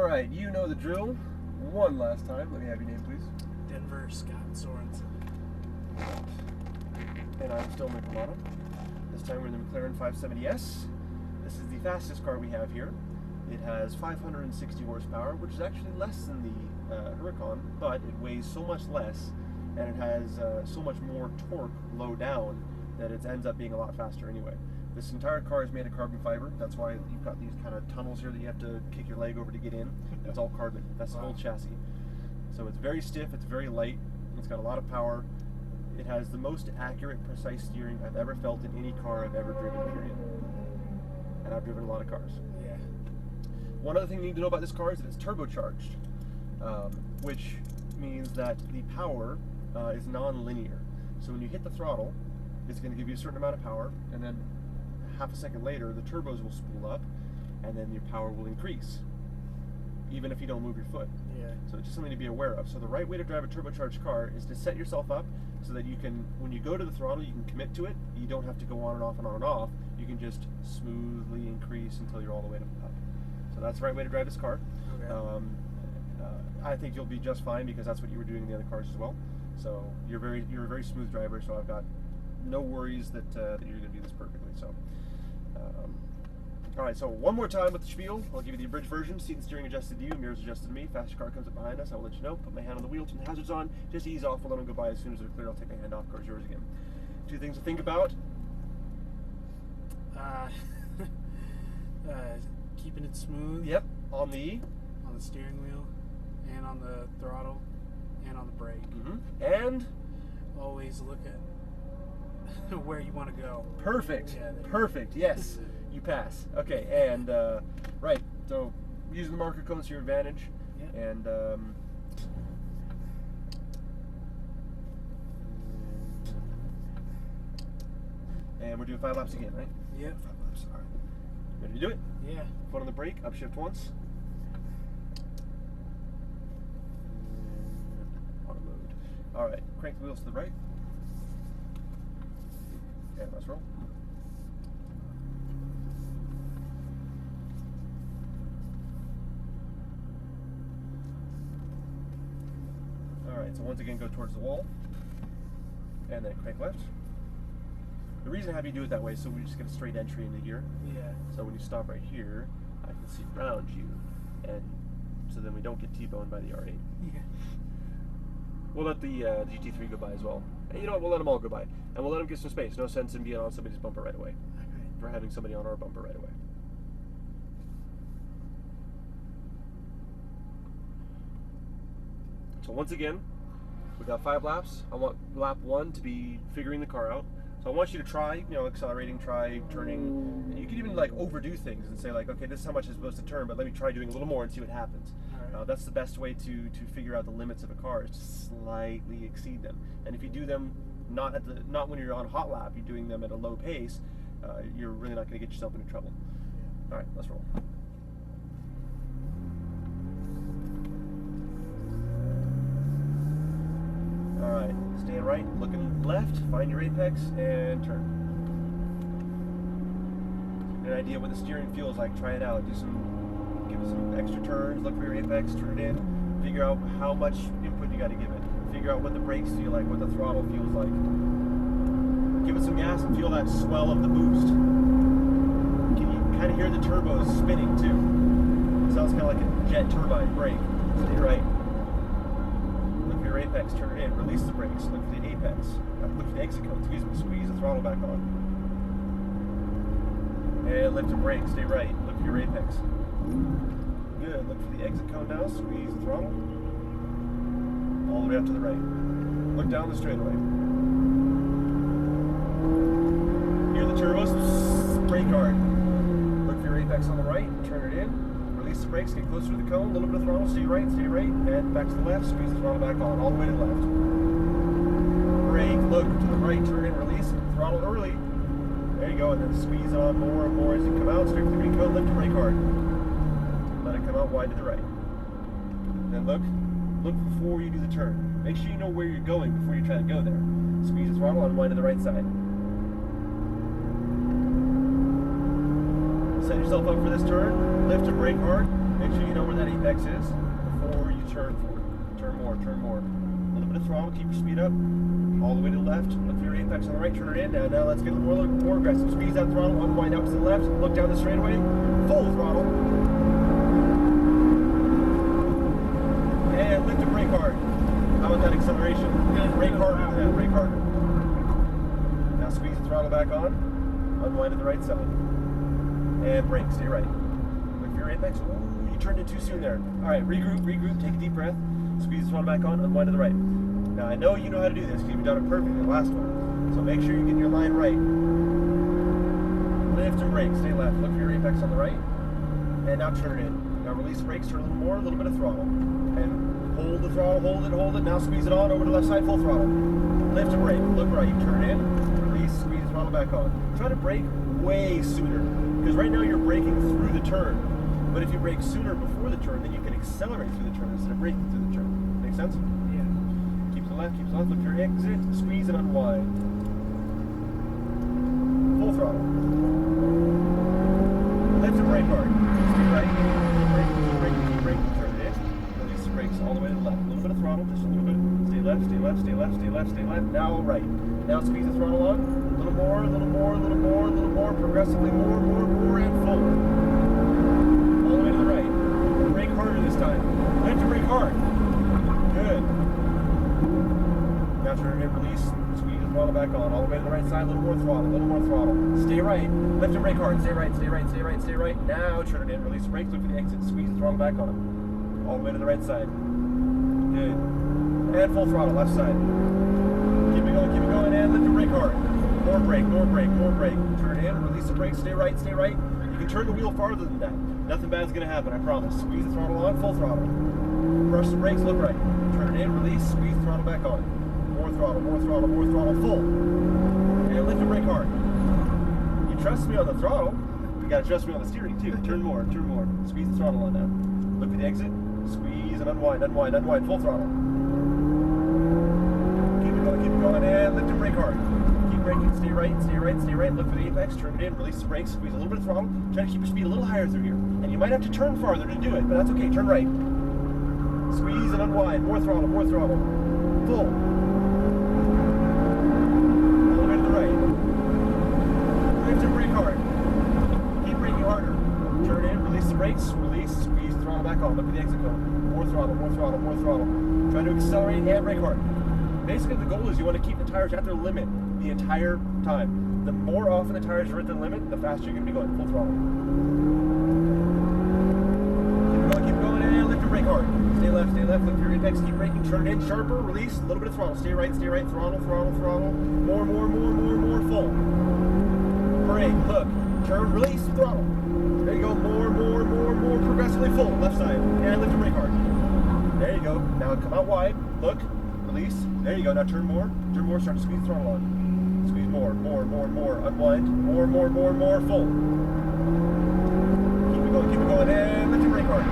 Alright, you know the drill. One last time. Let me have your name, please. Denver Scott Sorensen. And I'm still Nick Romano. This time we're in the McLaren 570S. This is the fastest car we have here. It has 560 horsepower, which is actually less than the Huracan, but it weighs so much less, and it has so much more torque low down that it ends up being a lot faster anyway. This entire car is made of carbon fiber. That's why you've got these kind of tunnels here that you have to kick your leg over to get in. That's all carbon. That's the whole chassis. So it's very stiff, it's very light, it's got a lot of power. It has the most accurate, precise steering I've ever felt in any car I've ever driven, period. And I've driven a lot of cars. Yeah. One other thing you need to know about this car is that it's turbocharged, which means that the power is non-linear. So when you hit the throttle, it's going to give you a certain amount of power, and then half a second later, the turbos will spool up, and then your power will increase, even if you don't move your foot. Yeah. So it's just something to be aware of. So the right way to drive a turbocharged car is to set yourself up so that you can, when you go to the throttle, you can commit to it. You don't have to go on and off and on and off. You can just smoothly increase until you're all the way to the top. So that's the right way to drive this car. Okay. I think you'll be just fine because that's what you were doing in the other cars as well. So you're a very smooth driver. So I've got no worries that you're going to do this perfectly. So. All right, so one more time with the spiel. I'll give you the abridged version. Seat and steering adjusted to you, mirrors adjusted to me. Faster car comes up behind us. I will let you know. Put my hand on the wheel, turn the hazards on. Just ease off. We'll let them go by. As soon as they're clear, I'll take my hand off. Car's yours again. Two things to think about. Keeping it smooth. Yep, on the steering wheel, and on the throttle, and on the brake. And always look at where you want to go. Perfect. Yeah, Perfect. Yes. You pass. Okay, and right. So using the marker cones to your advantage, yeah. And we're doing 5 laps again, right? Yep. 5 laps. All right. Ready to do it? Yeah. Foot on the brake. Upshift once. Auto mode. All right. Crank the wheels to the right. And let's roll. Alright, so once again go towards the wall, and then crank left. The reason I have you do it that way is so we just get a straight entry into here. Yeah. So when you stop right here, I can see around you, and so then we don't get T-boned by the R8. Yeah. We'll let the GT3 go by as well. And you know what, we'll let them all go by. And we'll let them get some space. No sense in being on somebody's bumper right away. Okay. We're having somebody on our bumper right away. So once again, we've got 5 laps. I want lap 1 to be figuring the car out. So I want you to try, you know, accelerating, try turning. And you can even like overdo things and say like, okay, this is how much I'm supposed to turn, but let me try doing a little more and see what happens. All right. That's the best way to figure out the limits of a car, is to slightly exceed them. And if you do them not when you're on a hot lap, you're doing them at a low pace, you're really not going to get yourself into trouble. Yeah. All right, let's roll. Alright, stand right, looking left, find your apex, and turn. Get an idea what the steering feels like, try it out. Give it some extra turns, look for your apex, turn it in, figure out how much input you got to give it. Figure out what the brakes feel like, what the throttle feels like. Give it some gas and feel that swell of the boost. Can you kind of hear the turbos spinning too? It sounds kind of like a jet turbine brake. Stay right. Your apex, turn it in, release the brakes, look for the apex, look for the exit cone, squeeze the throttle back on. And lift the brake, stay right, look for your apex. Good, look for the exit cone now, squeeze the throttle. All the way up to the right. Look down the straightaway. Hear the turbos, brake hard. Look for your apex on the right, turn it in. Release the brakes, get closer to the cone, a little bit of throttle, stay right, and back to the left, squeeze the throttle back on, all the way to the left. Brake, look to the right, turn in, release, throttle early. There you go, and then squeeze on more and more as you come out, straight for the green cone, lift the brake hard. Let it come out wide to the right. Then look before you do the turn. Make sure you know where you're going before you try to go there. Squeeze the throttle, unwind to the right side. Set yourself up for this turn, lift and brake hard, make sure you know where that apex is before you turn for it. Turn more, turn more. A little bit of throttle, keep your speed up. All the way to the left. Look for your apex on the right, turn it in. Now let's get a little more aggressive. Squeeze that throttle, unwind out to the left. Look down the straightaway. Full throttle. And lift and brake hard. How about that acceleration? Brake harder than that, brake harder. Now squeeze the throttle back on. Unwind to the right side. And brake, stay right. Look for your apex. Ooh, you turned it too soon there. All right, regroup, take a deep breath. Squeeze the throttle back on, unwind to the right. Now I know you know how to do this because you've done it perfectly the last one. So make sure you get your line right. Lift and brake, stay left. Look for your apex on the right. And now turn it in. Now release the brakes, turn a little more, a little bit of throttle. And hold the throttle, hold it. Now squeeze it on over to the left side, full throttle. Lift and brake, look right, turn in, release, squeeze the throttle back on. Try to brake way sooner. Because right now you're braking through the turn. But if you brake sooner before the turn, then you can accelerate through the turn instead of braking through the turn. Make sense? Yeah. Keep to the left, look for your exit, squeeze and unwind. Full throttle. Lift and brake hard. Stay right, keep braking, turn it in. Release the brakes all the way to the left. A little bit of throttle, just a little bit. Stay left. Now right. Now squeeze the throttle on. A little more, progressively more, and forward. All the way to the right. Brake harder this time. Lift and brake hard. Good. Now turn it in, release, squeeze the throttle back on. All the way to the right side, a little more throttle. Stay right. Lift and brake hard. Stay right. Now turn it in, release the brakes, look for the exit, squeeze the throttle back on. All the way to the right side. Good. And full throttle, left side. Keep it going, and lift and brake hard. More brake. Turn it in, release the brakes, stay right. You can turn the wheel farther than that. Nothing bad's gonna happen, I promise. Squeeze the throttle on, full throttle. Brush the brakes, look right. Turn it in, release, squeeze the throttle back on. More throttle, full. And lift and brake hard. You trust me on the throttle, you gotta trust me on the steering too. Turn more. Squeeze the throttle on now. Look for the exit, squeeze and unwind, full throttle. Keep it going, and lift and brake hard. Keep braking, stay right. Look for the apex, turn it in, release the brakes, squeeze a little bit of throttle. Try to keep your speed a little higher through here. And you might have to turn farther to do it, but that's okay, turn right. Squeeze and unwind, more throttle. Full. All the way to the right. Lift and brake hard. Keep braking harder. Turn in, release the brakes, squeeze the throttle back on. Look at the exit cone. More throttle. Try to accelerate and brake hard. Basically the goal is you want to keep the tires at their limit the entire time. The more often the tires are at their limit, the faster you're going to be going. Full throttle. Keep going, and lift and brake hard. Stay left, look for your apex, keep braking, turn it in, sharper, release, a little bit of throttle, stay right, throttle. More, full. Brake, look, turn, release, throttle. There you go, more, progressively full, left side, and lift and brake hard. There you go, now come out wide, look, release, there you go, now turn more, start to squeeze the throttle on. Squeeze more, unwind, more, full. Keep it going, and lift and brake hard.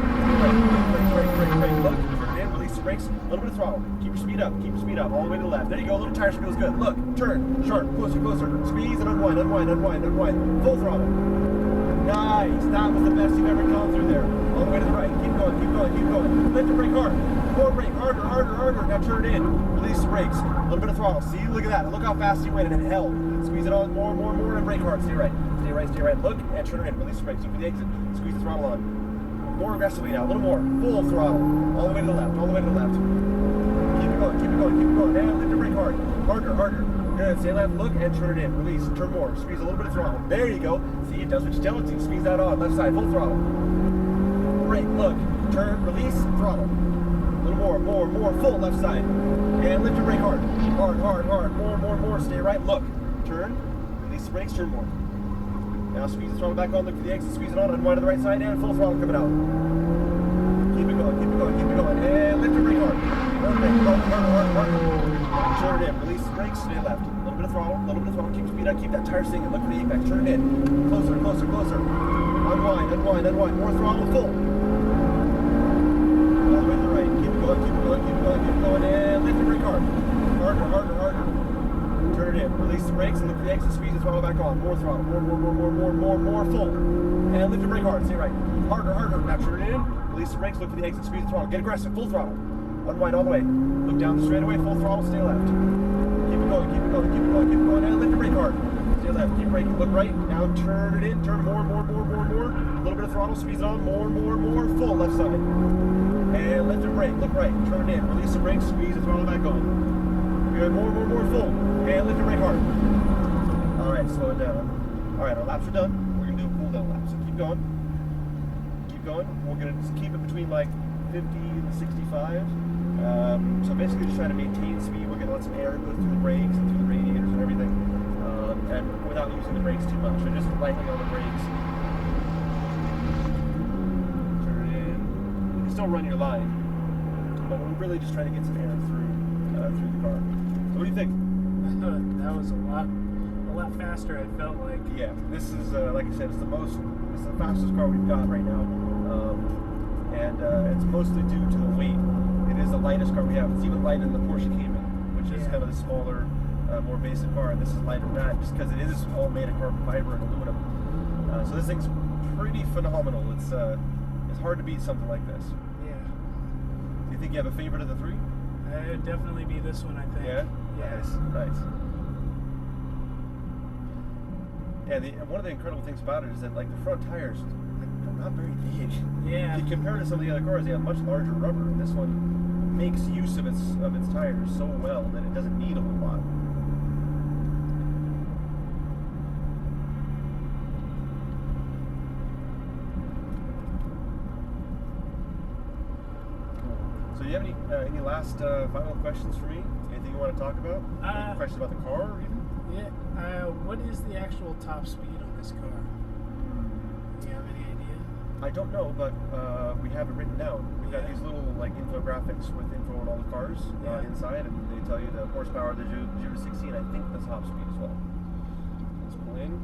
Brake, look, turn it in, release the brakes, a little bit of throttle. Keep your speed up, all the way to the left. There you go, little tire feels good. Look, turn, sharp, closer. Squeeze and unwind. Full throttle. Nice, that was the best you've ever gone through there. All the way to the right, keep going. Lift and brake hard. More brake, harder. Now turn it in, release the brakes, a little bit of throttle. See, look at that, look how fast you went and it held. Squeeze it on, more, and brake hard, stay right. Look, and turn it in, release the brakes, look for the exit, squeeze the throttle on. More aggressively now, a little more, full throttle, all the way to the left. Keep it going, and lift and brake hard, harder. Good, stay left, look, and turn it in, release, turn more, squeeze a little bit of throttle. There you go, see, it does what you tell it to, squeeze that on, left side, full throttle. Brake, look, turn, release, throttle. A little more, full left side. And lift and brake hard, more, stay right, look, turn, release the brakes, turn more. Now squeeze the throttle back on, look for the exit, squeeze it on, unwind to the right side, and full throttle coming out. Keep it going, and lift and brake hard. Hard. Turn it in, release the brakes, stay left. A little bit of throttle, keep speed up, keep that tire singing, look for the apex, turn it in. Closer. Unwind, more throttle, full. All the way to the right, keep it going, and lift and brake hard. Harder. Turn it in, release the brakes, and look for the exit, squeeze the throttle back on. More throttle, more, full. And lift and brake hard, stay right. Harder. Now turn it in, Release the brakes, look for the exit, squeeze the throttle. Get aggressive, full throttle. Unwind all the way. Look down the straightaway, full throttle, stay left. Keep it going, keep it going, keep it going, keep it going. And lift the brake hard. Stay left, keep braking. Look right, now turn it in, turn more. A little bit of throttle, squeeze it on, more. Full left side. And lift and brake, look right, turn it in. Release the brakes, squeeze the throttle back on. Good, more, full. And lift and brake hard. Alright, slow it down. Alright, our laps are done. We're going to do a cool down lap. So keep going. Keep going. We're going to just keep it between like 50 and 65. So basically just trying to maintain speed. We're going to let some air go through the brakes and through the radiators and everything. And without using the brakes too much. So just lightly on the brakes. Turn it in. You can still run your line. But we're really just trying to get some air through the car. So what do you think? That was a lot faster, I felt like. Yeah, this is like I said, it's the fastest car we've got right now, and it's mostly due to the weight. It is the lightest car we have. It's even lighter than the Porsche Cayman, which is kind of the smaller, more basic car, and this is lighter than that, just because it is all made of carbon fiber and aluminum. So this thing's pretty phenomenal. It's hard to beat something like this. Yeah. Do you think you have a favorite of the three? It'd definitely be this one, I think. Yeah. Yeah. Nice. And one of the incredible things about it is that like the front tires, they're not very big. Yeah. If you compare it to some of the other cars, they have much larger rubber, and this one makes use of its tires so well that it doesn't need a whole lot. So, do you have any last final questions for me? Anything you want to talk about? Any questions about the car, or even? Yeah. What is the actual top speed on this car? Do you have any idea? I don't know, but we have it written down. We've got these little like infographics with info on all the cars inside, and they tell you the horsepower, the 0 to 60, and I think the top speed as well. Let's pull in.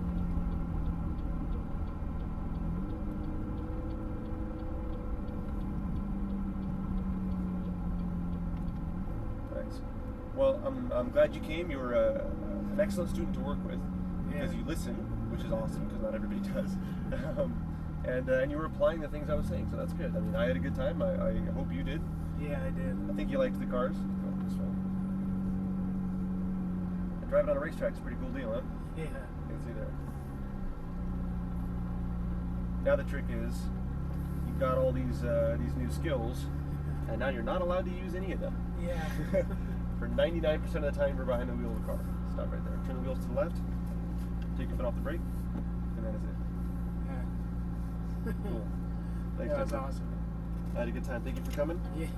Nice. Well, I'm glad you came. You were an excellent student to work with because you listen, which is awesome because not everybody does. And you were applying the things I was saying, so that's good. I mean, I had a good time. I hope you did. Yeah, I did. I think you liked the cars. Oh, this one. And driving on a racetrack is a pretty cool deal, huh? Yeah. You can see there. Now the trick is, you've got all these new skills, and now you're not allowed to use any of them. Yeah. For 99% of the time, you're behind the wheel of the car. Stop right there. Turn the wheels to the left. Take your foot off the brake, and that is it. Yeah. Cool. Thanks, That was Jeffrey. awesome. I had a good time. Thank you for coming. Yeah.